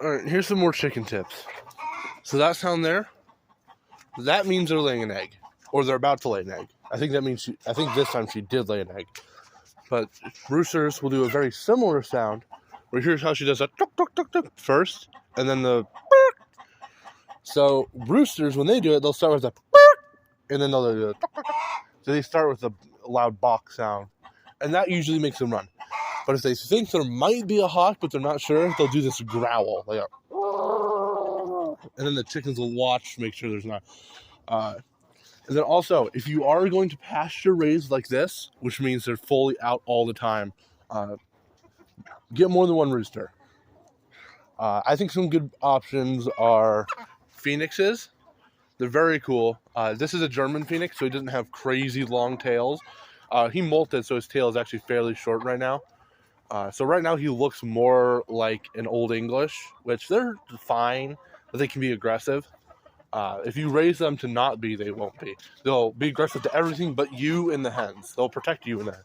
Alright, here's some more chicken tips. So that sound there, that means they're laying an egg. Or they're about to lay an egg. I think that means I think this time she did lay an egg. But roosters will do a very similar sound. Where here's how she does a tuk tuk tuk tuk first, and then the burk. So roosters, when they do it, they'll start with the burk, and then they'll do the tuk tuk tuk. So they start with a loud box sound, and that usually makes them run. But if they think there might be a hawk, but they're not sure, they'll do this growl, like a, and then the chickens will watch to make sure there's not. And then also, if you are going to pasture raise like this, which means they're fully out all the time, get more than one rooster. I think some good options are phoenixes. They're very cool. This is a German phoenix, so he doesn't have crazy long tails. He molted, so his tail is actually fairly short right now. So right now he looks more like an Old English, which they're fine, but they can be aggressive. If you raise them to not be, they won't be. They'll be aggressive to everything but you and the hens. They'll protect you in the hens.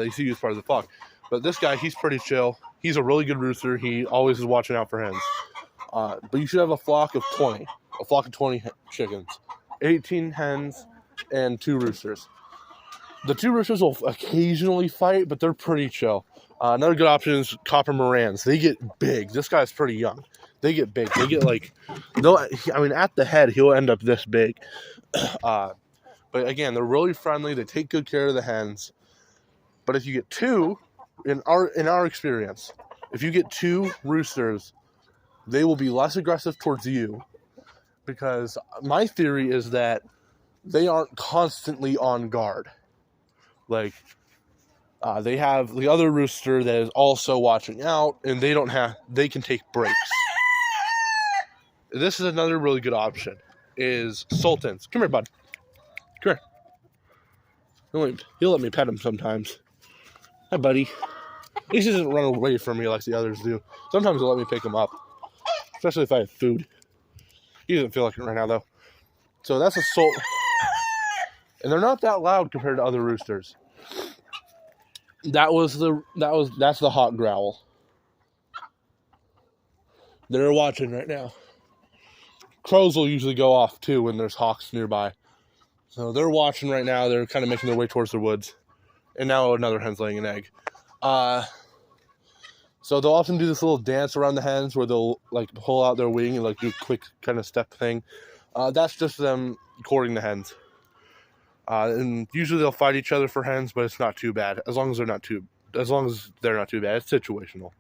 They see you as part of the flock. But this guy, he's pretty chill. He's a really good rooster. He always is watching out for hens. But you should have a flock of 20. A flock of 20 chickens. 18 hens and 2 roosters. The 2 roosters will occasionally fight, but they're pretty chill. Another good option is copper Morans. They get big. This guy's pretty young. They get big. They get like, at the head, he'll end up this big. But again, they're really friendly. They take good care of the hens. But if you get 2, in our experience, if you get 2 roosters, they will be less aggressive towards you. Because my theory is that they aren't constantly on guard. Like, they have the other rooster that is also watching out, and they can take breaks. This is another really good option, is sultans. Come here, bud. Come here. He'll let me pet him sometimes. Hi, buddy. At least he doesn't run away from me like the others do. Sometimes he'll let me pick him up, especially if I have food. He doesn't feel like it right now, though. So that's a sultan. And they're not that loud compared to other roosters. That's the hawk growl. They're watching right now. Crows will usually go off too when there's hawks nearby. So they're watching right now. They're kind of making their way towards the woods. And now another hen's laying an egg. So they'll often do this little dance around the hens where they'll like pull out their wing and like do a quick kind of step thing. That's just them courting the hens. And usually they'll fight each other for hens, but it's not too bad as long as they're not too bad. It's situational.